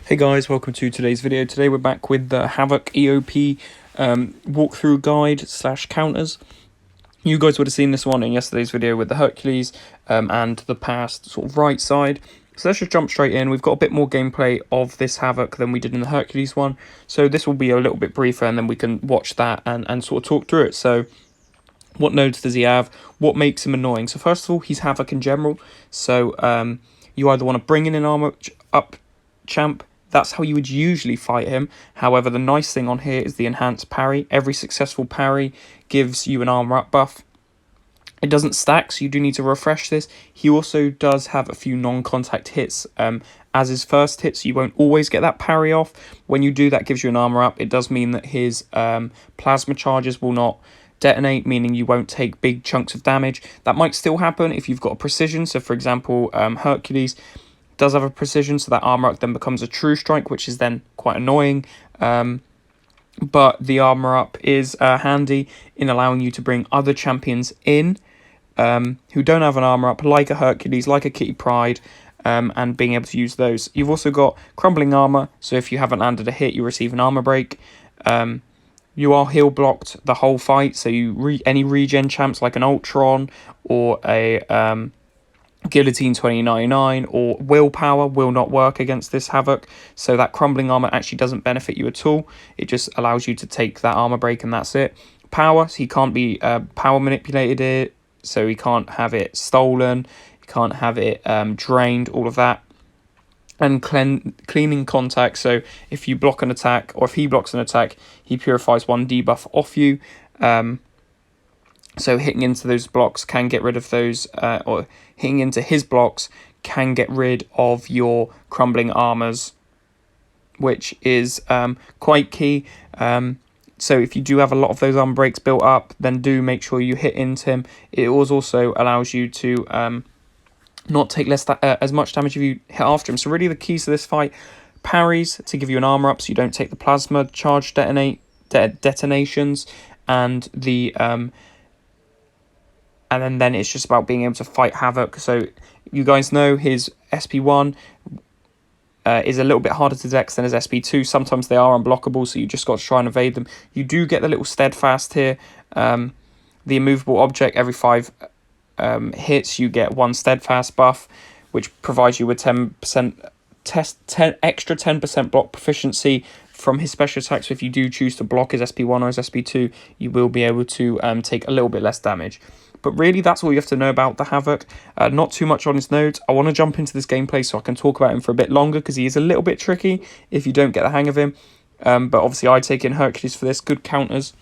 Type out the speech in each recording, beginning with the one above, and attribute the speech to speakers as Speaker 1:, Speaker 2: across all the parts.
Speaker 1: Hey guys, welcome to today's video. Today we're back with the Havoc EOP walkthrough guide slash counters. You guys would have seen this one in yesterday's video with the Hercules and the past sort of right side. So let's just jump straight in. We've got a bit more gameplay of this Havoc than we did in the Hercules one. So this will be a little bit briefer and then we can watch that and sort of talk through it. So what nodes does he have? What makes him annoying? So first of all, he's Havoc in general. So you either want to bring in an armor up champ. That's how you would usually fight him. However, the nice thing on here is the enhanced parry. Every successful parry gives you an armor up buff. It doesn't stack, so you do need to refresh this. He also does have a few non-contact hits as his first hit, so you won't always get that parry off. When you do, that gives you an armor up. It does mean that his plasma charges will not detonate, meaning you won't take big chunks of damage. That might still happen if you've got a precision. So, for example, Hercules does have a precision, so that armor up then becomes a true strike, which is then quite annoying. But the armor up is handy in allowing you to bring other champions in who don't have an armor up, like a Hercules, like a Kitty Pryde, and being able to use those. You've also got crumbling armor, so if you haven't landed a hit, you receive an armor break. You are heal blocked the whole fight, so any regen champs like an Ultron or a Guillotine 2099 or Willpower will not work against this Havoc, so that crumbling armor actually doesn't benefit you at all. It just allows you to take that armor break and that's it. Power, so he can't be power manipulated, so he can't have it stolen, he can't have it drained, all of that. And cleaning contact, so if you block an attack or if he blocks an attack, he purifies one debuff off you. So hitting into those blocks can get rid of those, or hitting into his blocks can get rid of your crumbling armors, which is quite key. So if you do have a lot of those armor breaks built up, then do make sure you hit into him. It also allows you to not take as much damage if you hit after him. So really the keys to this fight: parries to give you an armor up so you don't take the plasma charge detonations, and the and then it's just about being able to fight Havoc. So you guys know his SP1 is a little bit harder to dex than his SP2. Sometimes they are unblockable, so you just got to try and evade them. You do get the little steadfast here. The immovable object, every 5 hits, you get 1 steadfast buff, which provides you with 10% extra 10% block proficiency from his special attacks. So if you do choose to block his SP1 or his SP2, you will be able to take a little bit less damage. But really, that's all you have to know about the Havoc. Not too much on his nodes. I want to jump into this gameplay so I can talk about him for a bit longer, because he is a little bit tricky if you don't get the hang of him. But obviously, I take in Hercules for this. Good counters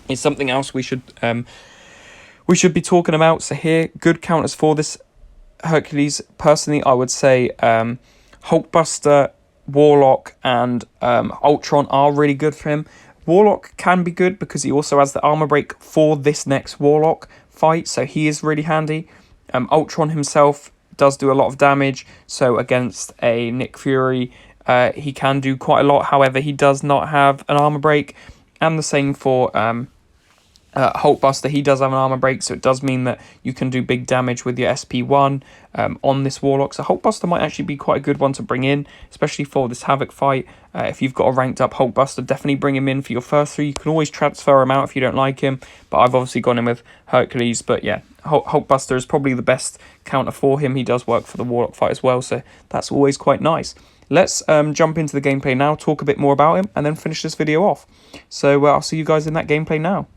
Speaker 1: is something else we should be talking about. So here, good counters for this Hercules. Personally, I would say Hulkbuster, Warlock, and Ultron are really good for him. Warlock can be good because he also has the armor break for this next Warlock fight, so he is really handy. Ultron himself does do a lot of damage, so against a Nick Fury, he can do quite a lot. However, he does not have an armor break, and the same for Hulkbuster. He does have an armor break, so it does mean that you can do big damage with your SP1 on this Warlock. So Hulkbuster might actually be quite a good one to bring in, especially for this Havoc fight. If you've got a ranked up Hulkbuster, definitely bring him in for your first 3. You can always transfer him out if you don't like him, but I've obviously gone in with Hercules. But yeah, Hulkbuster is probably the best counter for him. He does work for the Warlock fight as well, so that's always quite nice. Let's jump into the gameplay now, talk a bit more about him, and then finish this video off. So I'll see you guys in that gameplay now.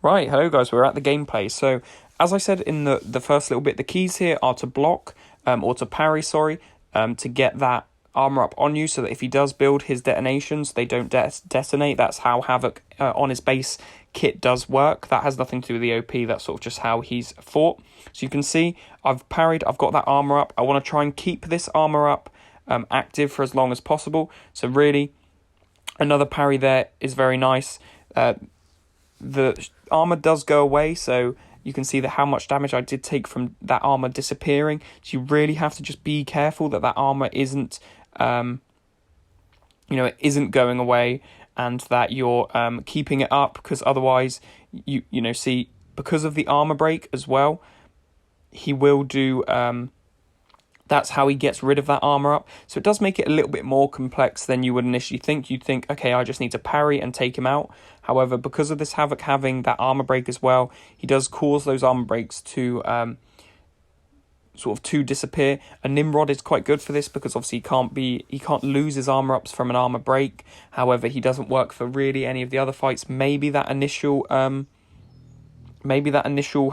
Speaker 1: Right, hello guys, we're at the gameplay. So, as I said in the first little bit, the keys here are to block, or to parry, sorry, to get that armor up on you, so that if he does build his detonations, they don't detonate. That's how Havoc on his base kit does work. That has nothing to do with the OP, that's sort of just how he's fought. So you can see, I've parried, I've got that armor up. I want to try and keep this armor up active for as long as possible. So really, another parry there is very nice. The armor does go away, so you can see that how much damage I did take from that armor disappearing. So you really have to just be careful that armor isn't, it isn't going away, and that you're keeping it up, because otherwise, see, because of the armor break as well, he will do That's how he gets rid of that armor up. So it does make it a little bit more complex than you would initially think. You'd think, okay, I just need to parry and take him out. However, because of this Havoc having that armor break as well, he does cause those armor breaks to to disappear. And Nimrod is quite good for this because obviously he can't lose his armor ups from an armor break. However, he doesn't work for really any of the other fights. Maybe that initial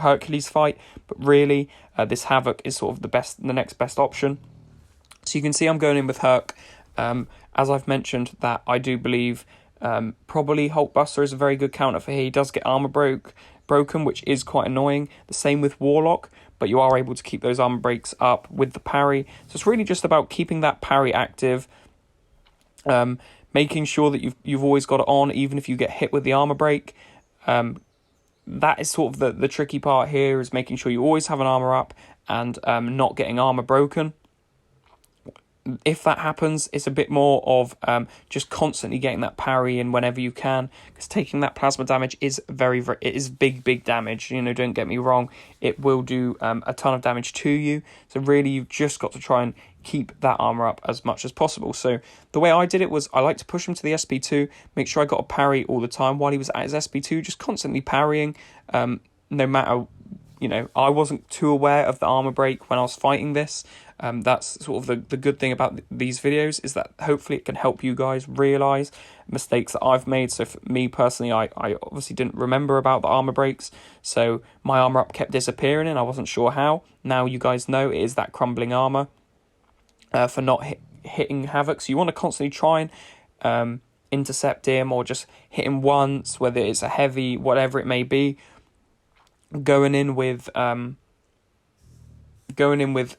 Speaker 1: Hercules fight, but really this Havoc is sort of the next best option. So you can see I'm going in with Herc. As I've mentioned, that I do believe probably Hulkbuster is a very good counter for here. He does get armor broken, which is quite annoying. The same with Warlock, but you are able to keep those armor breaks up with the parry. So it's really just about keeping that parry active, making sure that you've always got it on, even if you get hit with the armor break. That is sort of the tricky part here, is making sure you always have an armor up and not getting armor broken. If that happens, it's a bit more of just constantly getting that parry in whenever you can, because taking that plasma damage is it is big damage. You know, don't get me wrong, it will do a ton of damage to you. So really, you've just got to try and keep that armor up as much as possible. So the way I did it was I like to push him to the SP2, make sure I got a parry all the time while he was at his SP2, just constantly parrying, no matter. I wasn't too aware of the armor break when I was fighting this. That's sort of the good thing about these videos, is that hopefully it can help you guys realise mistakes that I've made. So for me personally, I obviously didn't remember about the armor breaks, so my armor up kept disappearing and I wasn't sure how. Now you guys know it is that crumbling armor for not hitting Havoc. So you want to constantly try and intercept him, or just hit him once, whether it's a heavy, whatever it may be. Going in with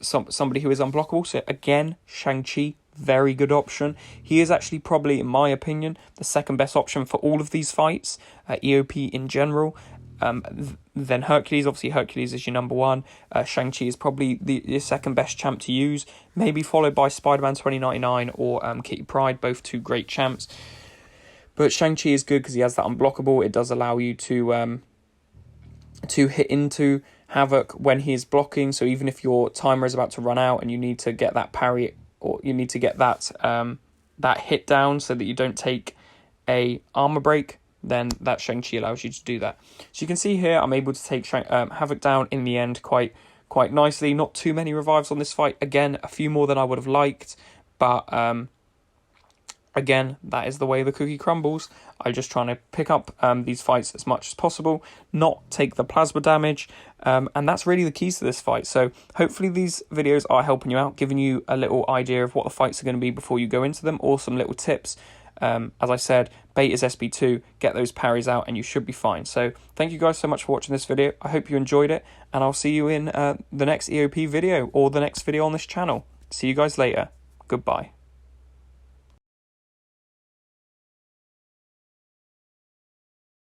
Speaker 1: somebody who is unblockable. So again, Shang-Chi, very good option. He is actually probably, in my opinion, the second best option for all of these fights, EOP in general. Then Hercules, obviously Hercules is your number one. Shang-Chi is probably the second best champ to use, maybe followed by Spider-Man 2099 or Kitty Pryde, both two great champs. But Shang-Chi is good because he has that unblockable. It does allow you to hit into Havoc when he is blocking. So even if your timer is about to run out and you need to get that parry, or you need to get that hit down so that you don't take a armor break, then that Shang-Chi allows you to do that. So you can see here I'm able to take Havoc down in the end quite nicely. Not too many revives on this fight. Again, a few more than I would have liked, but again, that is the way the cookie crumbles. I'm just trying to pick up these fights as much as possible, not take the plasma damage, and that's really the keys to this fight. So hopefully these videos are helping you out, giving you a little idea of what the fights are going to be before you go into them, or some little tips. As I said, bait his SP2, get those parries out, and you should be fine. So thank you guys so much for watching this video. I hope you enjoyed it, and I'll see you in the next EOP video, or the next video on this channel. See you guys later. Goodbye.